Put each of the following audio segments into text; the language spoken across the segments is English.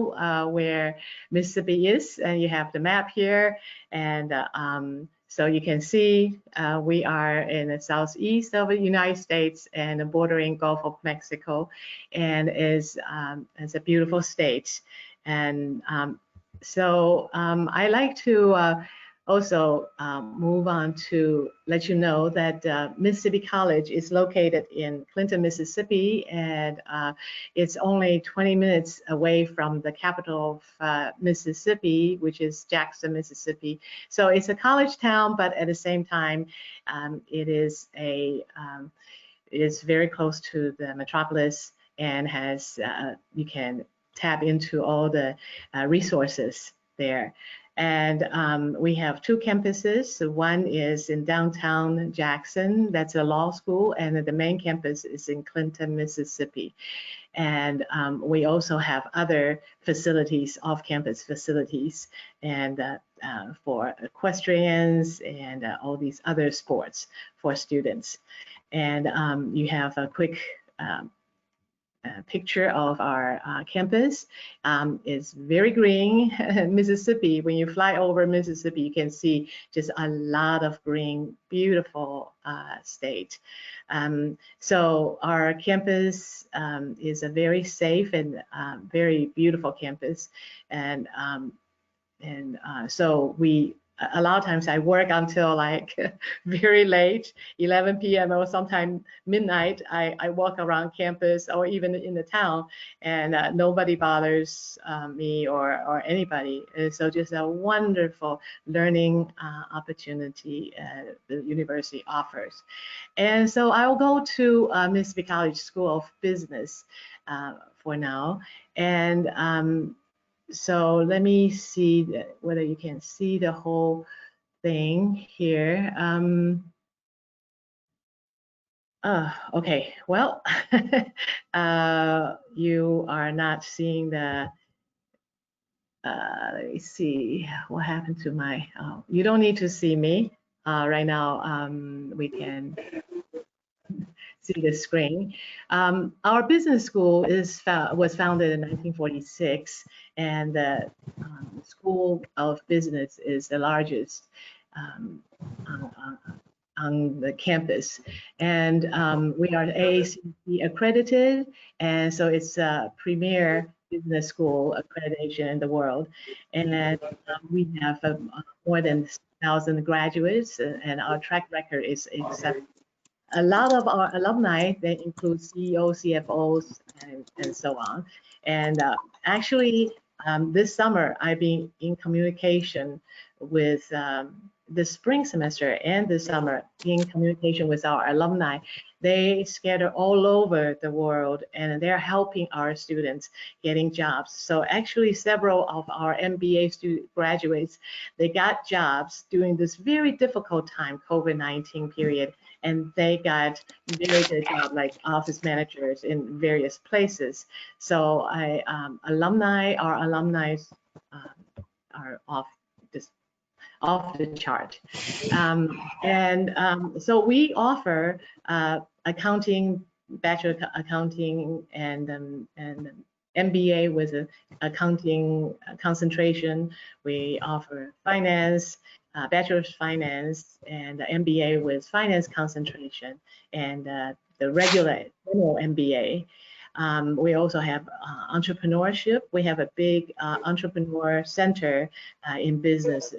where Mississippi is, and you have the map here, and so you can see we are in the southeast of the United States and the bordering Gulf of Mexico, and is a beautiful state. And so I like to also move on to let you know that Mississippi College is located in Clinton, Mississippi, and it's only 20 minutes away from the capital of Mississippi, which is Jackson, Mississippi. So it's a college town, but at the same time, it is very close to the metropolis and has you can tap into all the resources there. And we have two campuses. One is in downtown Jackson, that's a law school, and the main campus is in Clinton, Mississippi. And we also have other facilities, off-campus facilities, and for equestrians and all these other sports for students. And you have a quick picture of our campus. It's very green. Mississippi, when you fly over Mississippi, you can see just a lot of green, beautiful state. So our campus is a very safe and very beautiful campus. And so a lot of times I work until like very late, 11 p.m. or sometime midnight. I walk around campus or even in the town, and nobody bothers me or anybody. So just a wonderful learning opportunity the university offers. And so I'll go to Mississippi College School of Business for now. And so let me see whether you can see the whole thing here. Okay, well, you are not seeing the, let me see what happened to my, you don't need to see me right now. We can see the screen. Our business school was founded in 1946, and the School of Business is the largest on the campus. And we are AACC accredited, and so it's a premier business school accreditation in the world. And we have more than 1,000 graduates, and our track record is exceptional. A lot of our alumni, they include CEOs, CFOs, and so on. And actually, this summer, I've been in communication with the spring semester and the summer, in communication with our alumni. They scatter all over the world, and they're helping our students getting jobs. So actually, several of our MBA student graduates, they got jobs during this very difficult time, COVID-19 period, and they got very good jobs like office managers in various places. So our alumni are off the chart. So we offer accounting, bachelor accounting, and MBA with an accounting concentration. We offer finance, bachelor's finance, and MBA with finance concentration, and the regular general MBA. We also have entrepreneurship. We have a big entrepreneur center in business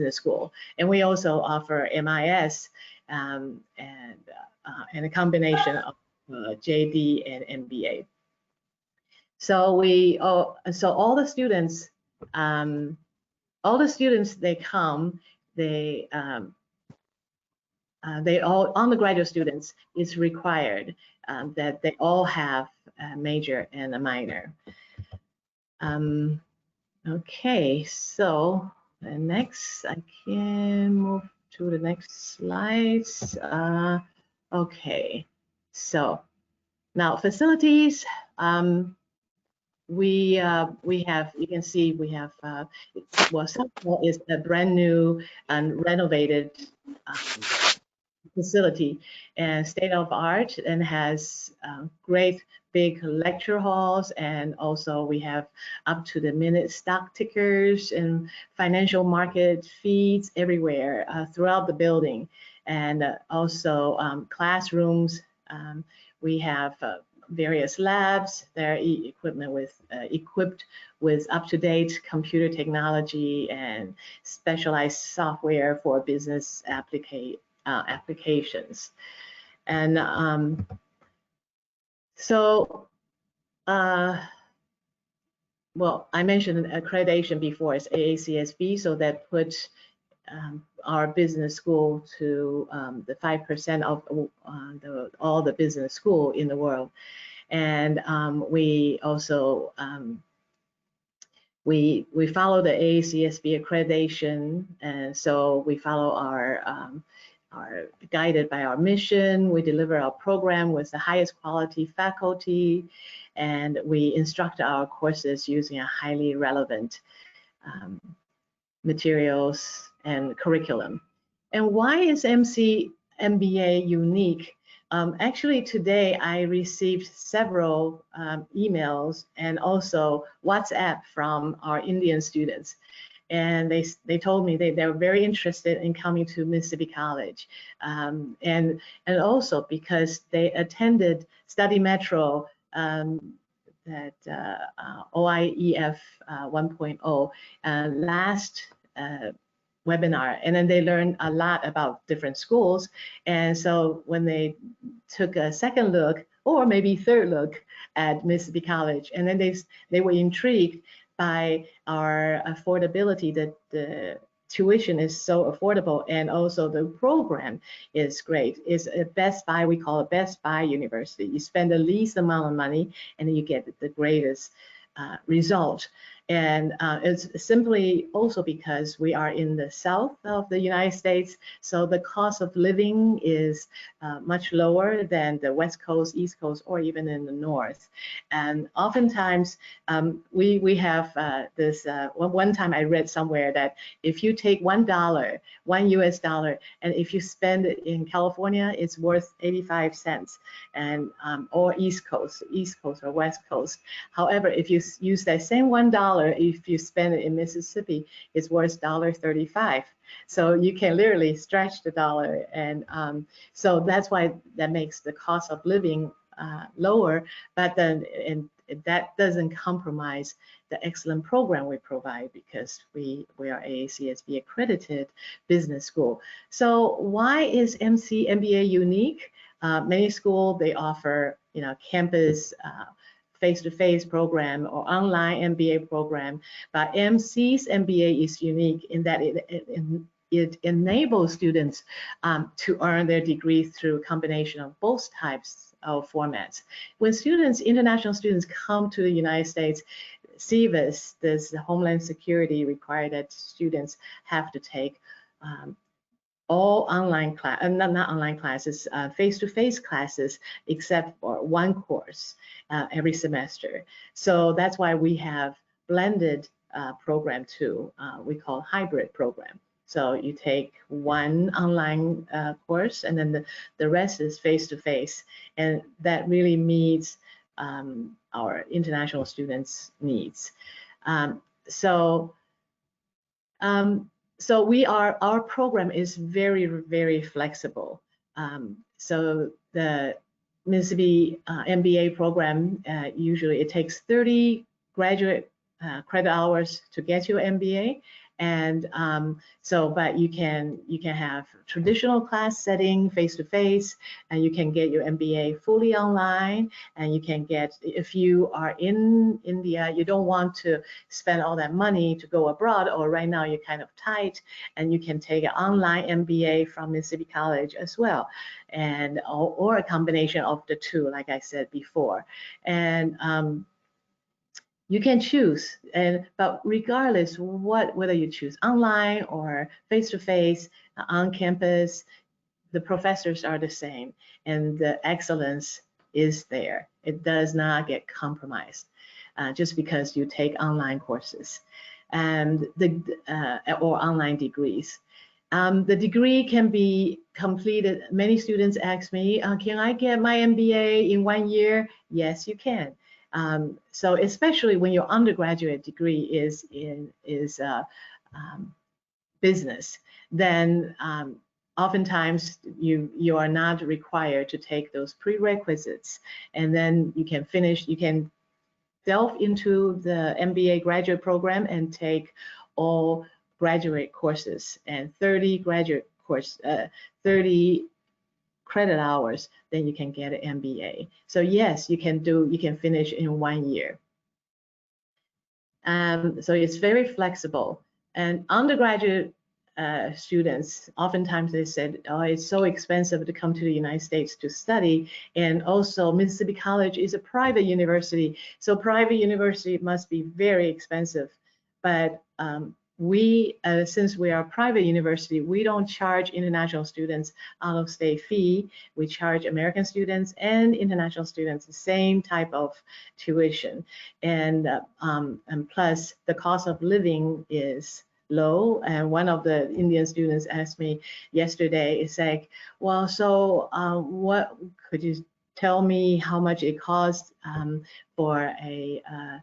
school, and we also offer MIS and a combination of JD and MBA. So all the students, they come, they all undergraduate students, is required that they all have a major and a minor. Okay, so the next, I can move to the next slides. Okay, so now facilities. We have, you can see we have, well, Central is a brand new and renovated facility and state of art, and has great big lecture halls, and also we have up to the minute stock tickers and financial market feeds everywhere throughout the building, and also classrooms. We have various labs that are equipped with up-to-date computer technology and specialized software for business applications. And well, I mentioned accreditation before. It's AACSB, so that puts our business school to the 5% of all the business school in the world. And we also we follow the AACSB accreditation, and so we follow our guided by our mission. We deliver our program with the highest quality faculty, and we instruct our courses using a highly relevant materials and curriculum. And why is MC MBA unique? Actually, today I received several emails and also WhatsApp from our Indian students. And they told me they were very interested in coming to Mississippi College. And also because they attended Study Metro that OIEF 1.0 last webinar, and then they learned a lot about different schools. And so when they took a second look, or maybe third look at Mississippi College, and then they were intrigued by our affordability, that the tuition is so affordable, and also the program is great. It's a Best Buy, we call it Best Buy University. You spend the least amount of money and then you get the greatest result. And it's simply also because we are in the south of the United States, so the cost of living is much lower than the West Coast, East Coast, or even in the north. And oftentimes we have this, one time I read somewhere that if you take $1, $1 US, and if you spend it in California, it's worth 85 cents, and or East Coast or West Coast. However, if you use that same $1, if you spend it in Mississippi, it's worth $1.35. So you can literally stretch the dollar, and so that's why that makes the cost of living lower. But then, and that doesn't compromise the excellent program we provide, because we are AACSB accredited business school. So why is MC MBA unique? Many schools, they offer campus face-to-face program or online MBA program, but MC's MBA is unique in that it enables students to earn their degree through a combination of both types of formats. When international students come to the United States, CVIS, this Homeland Security, require that students have to take all online class, not online classes, face-to-face classes, except for one course every semester. So that's why we have blended program too. We call hybrid program. So you take one online course, and then the rest is face-to-face, and that really meets our international students' needs. So our program is very, very flexible. So the Mississippi MBA program, usually it takes 30 graduate credit hours to get your MBA. And but you can have traditional class setting face-to-face, and you can get your MBA fully online. And you can get, if you are in India, you don't want to spend all that money to go abroad, or right now you're kind of tight, and you can take an online MBA from Mississippi College as well, and or a combination of the two, like I said before. And you can choose, but regardless whether you choose online or face-to-face, on campus, the professors are the same, and the excellence is there. It does not get compromised just because you take online courses and or online degrees. The degree can be completed. Many students ask me, can I get my MBA in 1 year? Yes, you can. So especially when your undergraduate degree is in business, then oftentimes you are not required to take those prerequisites, and then you can finish. You can delve into the MBA graduate program and take all graduate courses and 30 credit hours, then you can get an MBA. So yes, you can finish in 1 year. So it's very flexible. And undergraduate students, oftentimes they said, oh, it's so expensive to come to the United States to study. And also Mississippi College is a private university. So private university must be very expensive. But since we are a private university, we don't charge international students out-of-state fee. We charge American students and international students the same type of tuition. And plus, the cost of living is low. And one of the Indian students asked me yesterday, it's like, well, so what could you tell me how much it costs for a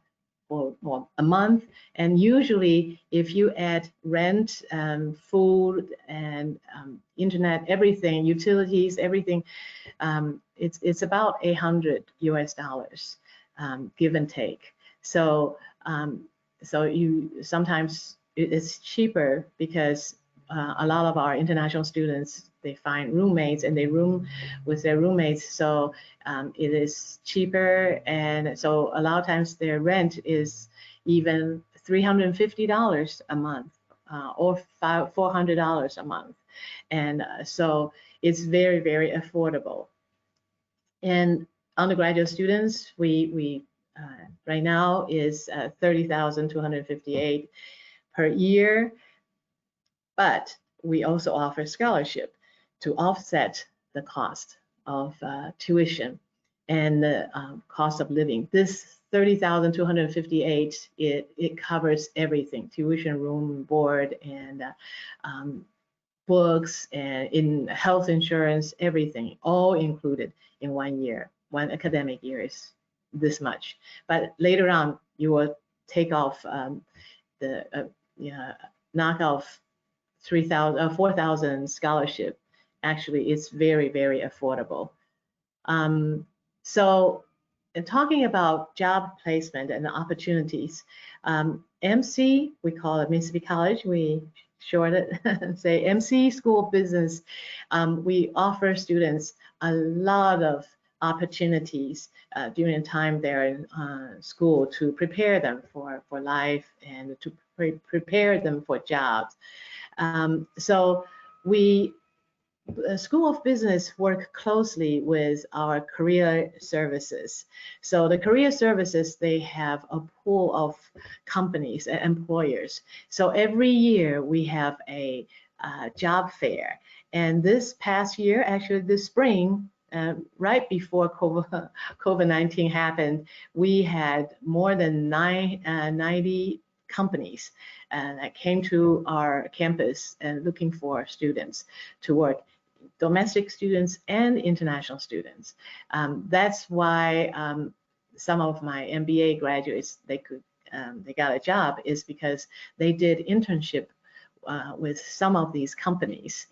month? And usually if you add rent, food, and internet, everything, utilities, everything, it's about $800 US, give and take. So you sometimes it's cheaper because a lot of our international students, they find roommates and they room with their roommates, so it is cheaper. And so a lot of times their rent is even $350 a month or $400 a month, and so it's very, very affordable. And undergraduate students, we right now is 30,258 per year. But we also offer scholarship to offset the cost of tuition and the cost of living. This 30,258, it covers everything: tuition, room, board, and books, and in health insurance, everything, all included in 1 year. One academic year is this much. But later on, you will take off knock off 4,000 scholarship. Actually, it's very, very affordable. So in talking about job placement and opportunities, MC, we call it Mississippi College, we short it, say MC School of Business. We offer students a lot of opportunities during the time they're in school to prepare them for life and to prepare them for jobs. So we, School of Business, work closely with our career services. So the career services, they have a pool of companies and employers. So every year we have a job fair. And this past year, actually this spring, right before COVID-19 happened, we had more than 90 companies that came to our campus and looking for students to work, domestic students and international students. That's why some of my MBA graduates, they got a job, is because they did internship with some of these companies.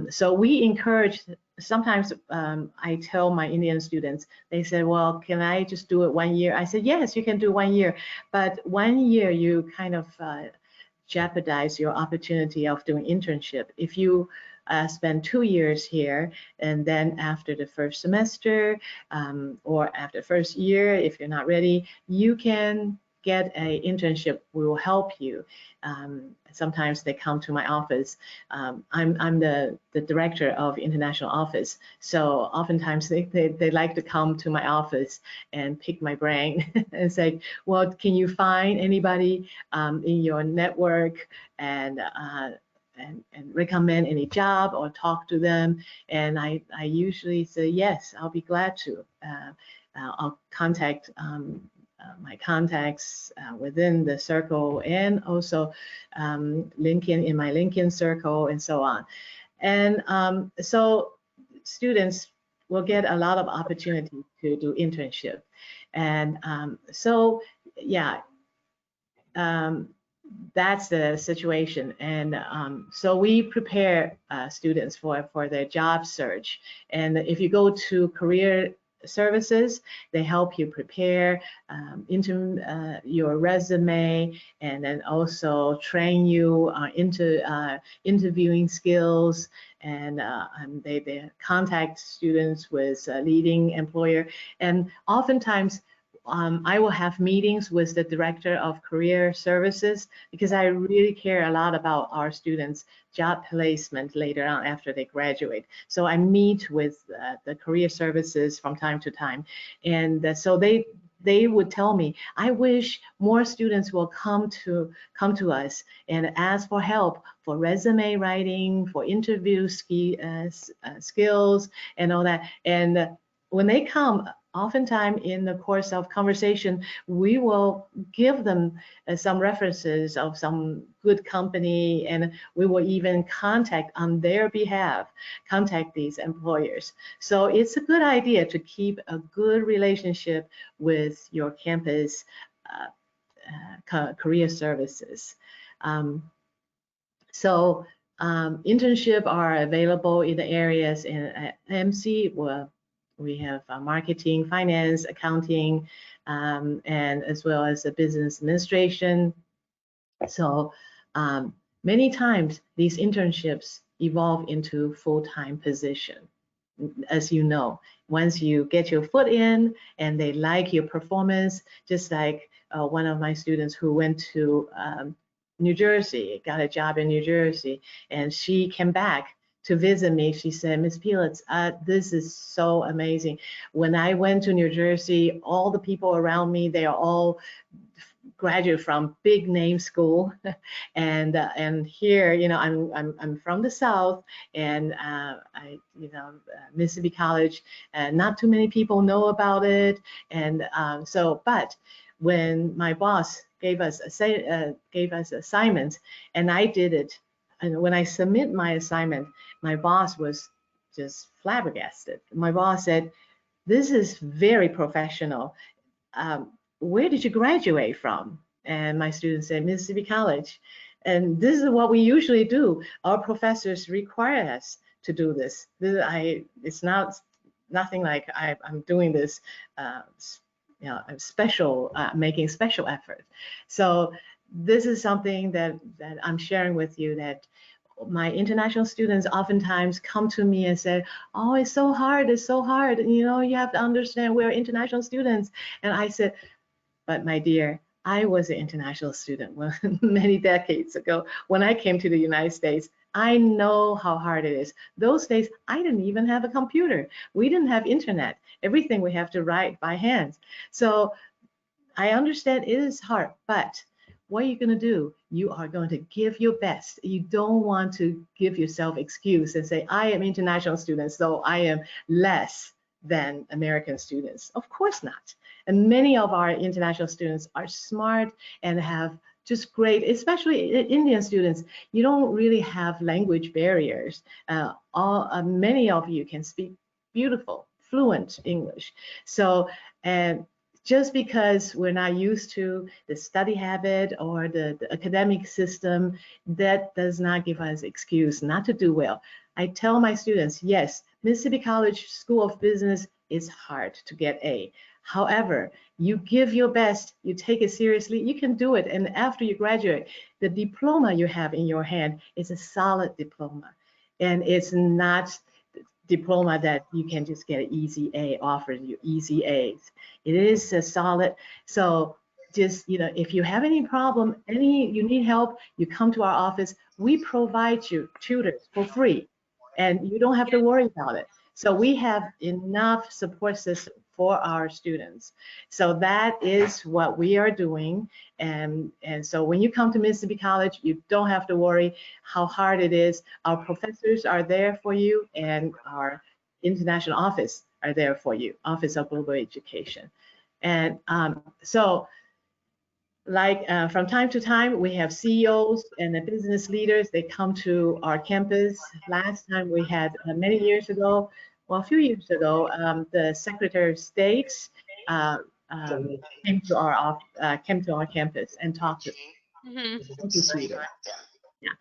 So we encourage, sometimes I tell my Indian students, they said, well, can I just do it 1 year? I said, yes, you can do 1 year, but 1 year you kind of jeopardize your opportunity of doing internship. If you spend 2 years here, and then after the first semester or after first year, if you're not ready, you can get an internship. We will help you. Sometimes they come to my office. I'm the director of international office, so oftentimes they like to come to my office and pick my brain and say, well, can you find anybody in your network and recommend any job or talk to them? And I usually say, yes, I'll be glad to. I'll contact my contacts within the circle, and also LinkedIn, in my LinkedIn circle, and so on. And so students will get a lot of opportunity to do internship. And so, yeah, that's the situation. And so we prepare students for their job search. And if you go to career services, they help you prepare into your resume, and then also train you into interviewing skills, and they contact students with leading employer. And oftentimes I will have meetings with the director of career services, because I really care a lot about our students' job placement later on after they graduate. So I meet with the career services from time to time, and so they would tell me, I wish more students will come to us and ask for help for resume writing, for interview skills, and all that. And when they come, oftentimes in the course of conversation, we will give them some references of some good company, and we will even contact on their behalf, contact these employers. So it's a good idea to keep a good relationship with your campus career services. Internship are available in the areas in MC. Well, we have marketing, finance, accounting, and as well as the business administration. So many times these internships evolve into full-time position. As you know, once you get your foot in and they like your performance, just like one of my students who went to New Jersey, got a job in New Jersey, and she came back to visit me. She said, Ms. Pelitz, this is so amazing. When I went to New Jersey, all the people around me, they are all graduate from big name school, and here, you know, I'm from the South, and Mississippi College, and not too many people know about it, and but when my boss gave us assignments, and I did it, and when I submit my assignment, my boss was just flabbergasted. My boss said, "This is very professional. Where did you graduate from?" And my student said, Mississippi College. And this is what we usually do. Our professors require us to do this. It's nothing like I'm doing this, making special effort. So this is something that I'm sharing with you, that my international students oftentimes come to me and say, oh, it's so hard, you know, you have to understand we're international students. And I said, but my dear, I was an international student many decades ago. When I came to the United States, I know how hard it is. Those days, I didn't even have a computer. We didn't have internet. Everything we have to write by hand. So I understand it is hard, but what are you going to do? You are going to give your best. You don't want to give yourself excuse and say, I am international student, so I am less than American students. Of course not. And many of our international students are smart and have just great, especially Indian students. You don't really have language barriers. Many of you can speak beautiful, fluent English. So, and just because we're not used to the study habit or the academic system, that does not give us excuse not to do well. I tell my students, yes, Mississippi College School of Business is hard to get A. However, you give your best, you take it seriously, you can do it. And after you graduate, the diploma you have in your hand is a solid diploma. And it's not diploma that you can just get an easy A, offered you easy A's. It is a solid. So just, you know, if you have any problem, you need help, you come to our office. We provide you tutors for free, and you don't have to worry about it. So we have enough support system for our students. So that is what we are doing. And so when you come to Mississippi College, you don't have to worry how hard it is. Our professors are there for you, and our international office are there for you, Office of Global Education. And so like from time to time, we have CEOs and the business leaders. They come to our campus. Last time we had many years ago, well, a few years ago, the Secretary of State uh, um, came to our campus and talked to campus leaders. Yeah.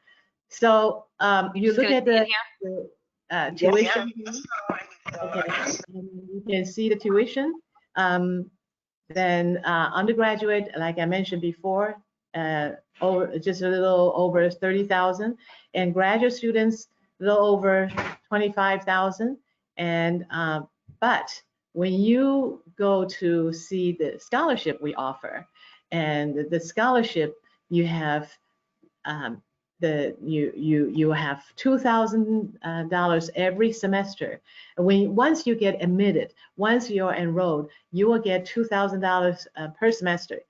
So you look at the tuition. Okay, you can see the tuition. Then undergraduate, like I mentioned before, just a little over 30,000, and graduate students a little over 25,000. And but when you go to see the scholarship we offer, and the scholarship you have um, you have $2,000 every semester. Once you get admitted, once you're enrolled, you will get $2,000 per semester,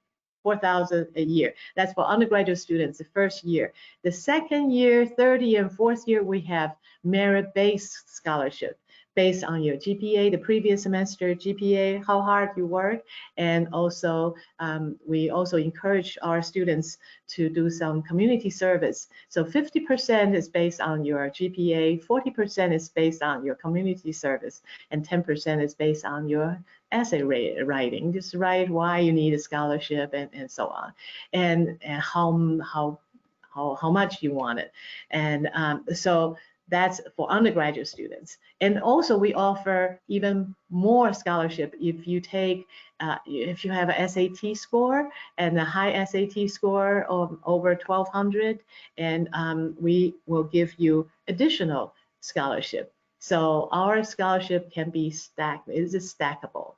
$4,000 a year. That's for undergraduate students the first year. The second year, third year, and fourth year, we have merit-based scholarship based on your GPA, the previous semester GPA, how hard you work, and also we also encourage our students to do some community service. So 50% is based on your GPA, 40% is based on your community service, and 10% is based on your essay writing. Just write why you need a scholarship and so on, and how much you want it. And so that's for undergraduate students. And also we offer even more scholarship if you take, if you have an SAT score and a high SAT score of over 1,200, and we will give you additional scholarship. So our scholarship can be stacked, it is stackable.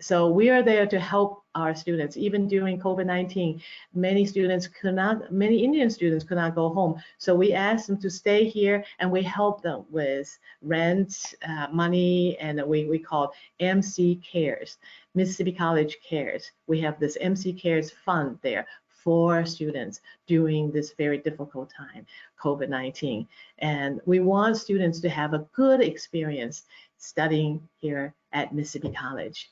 So we are there to help our students. Even during COVID-19, many Indian students could not go home. So we asked them to stay here, and we help them with rent, money, and we call MC Cares, Mississippi College Cares. We have this MC Cares fund there for students during this very difficult time, COVID-19. And we want students to have a good experience studying here at Mississippi College.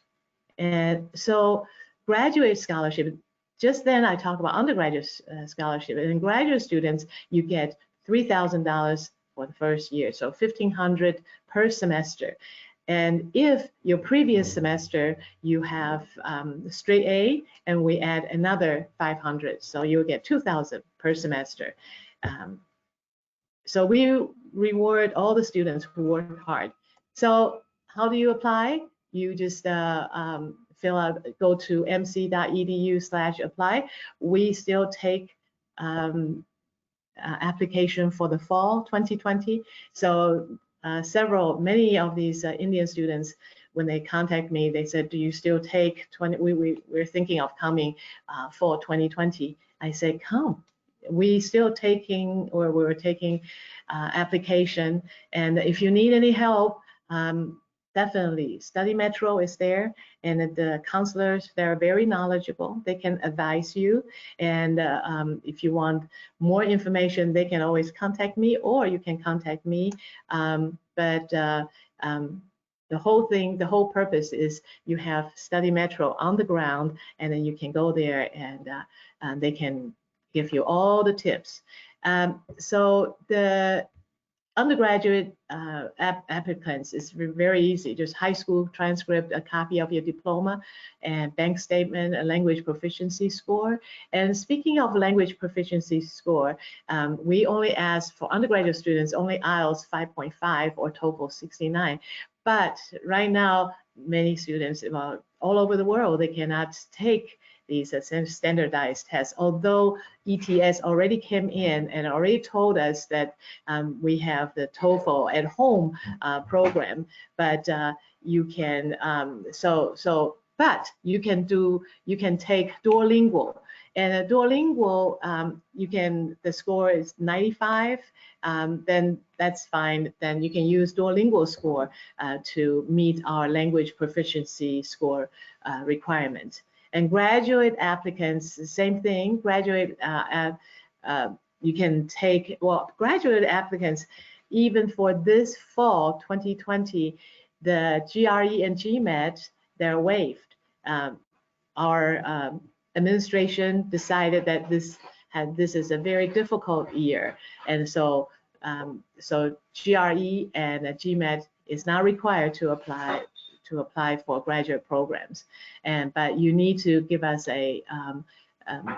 And so graduate scholarship, just then I talked about undergraduate scholarship, and in graduate students, you get $3,000 for the first year, so $1,500 per semester. And if your previous semester you have straight A, and we add another 500, so you'll get 2,000 per semester. So we reward all the students who work hard. So how do you apply? You just fill out, go to mc.edu/apply. We still take application for the fall 2020. So many of these Indian students, when they contact me, they said, do you still take we're thinking of coming for 2020. I said, come. We're taking application, and if you need any help, definitely Study Metro is there, and the counselors, they're very knowledgeable. They can advise you, and if you want more information, they can always contact me, or you can contact me. The whole purpose is you have Study Metro on the ground, and then you can go there, and they can give you all the tips. So the undergraduate applicants is very easy. Just high school transcript, a copy of your diploma, and bank statement, a language proficiency score. And speaking of language proficiency score, we only ask for undergraduate students only IELTS 5.5 or TOEFL 69. But right now, many students all over the world, they cannot take these standardized tests, although ETS already came in and already told us that we have the TOEFL at home program, but you can but you can take Duolingo, and Duolingo the score is 95, then that's fine. Then you can use Duolingo score to meet our language proficiency score requirement. And graduate applicants, the same thing. Graduate, you can take, well, graduate applicants, even for this fall 2020, the GRE and GMAT, they're waived. our administration decided that this is a very difficult year, and so GRE and GMAT is not required to apply for graduate programs, but you need to give us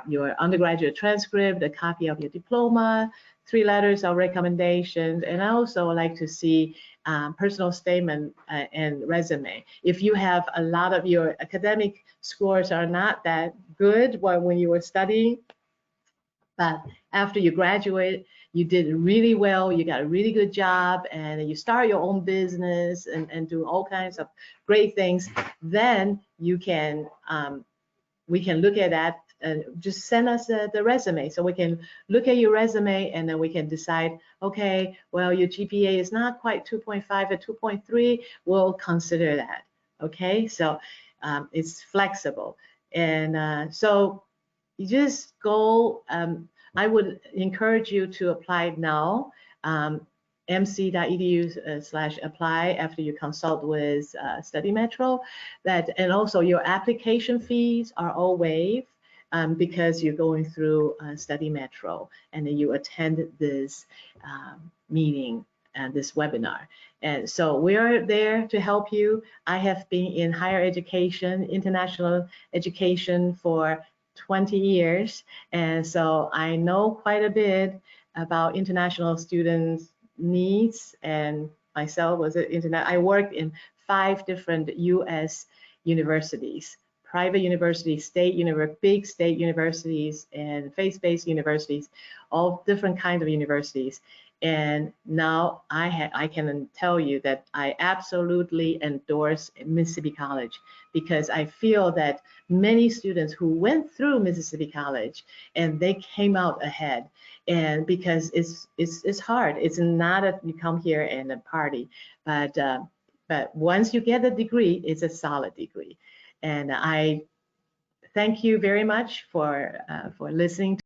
your undergraduate transcript, a copy of your diploma, 3 letters of recommendations, and I also like to see personal statement and resume. If you have a lot of your academic scores are not that good when you were studying, but after you graduate, you did really well, you got a really good job, and you start your own business and do all kinds of great things, then you can, we can look at that and just send us the resume. So we can look at your resume and then we can decide, okay, well, your GPA is not quite 2.5 or 2.3, we'll consider that, okay? So it's flexible. And so you just go, I would encourage you to apply now, mc.edu/apply after you consult with Study Metro. And also your application fees are all waived because you're going through Study Metro and then you attend this meeting and this webinar. And so we are there to help you. I have been in higher education, international education for 20 years, and so I know quite a bit about international students' needs, and myself was an internet. I worked in 5 different U.S. universities, private universities, big state universities, and faith-based universities, all different kinds of universities. And now I can tell you that I absolutely endorse Mississippi College, because I feel that many students who went through Mississippi College and they came out ahead, and because it's hard. It's not a you come here and a party, but once you get a degree, it's a solid degree. And I thank you very much for listening.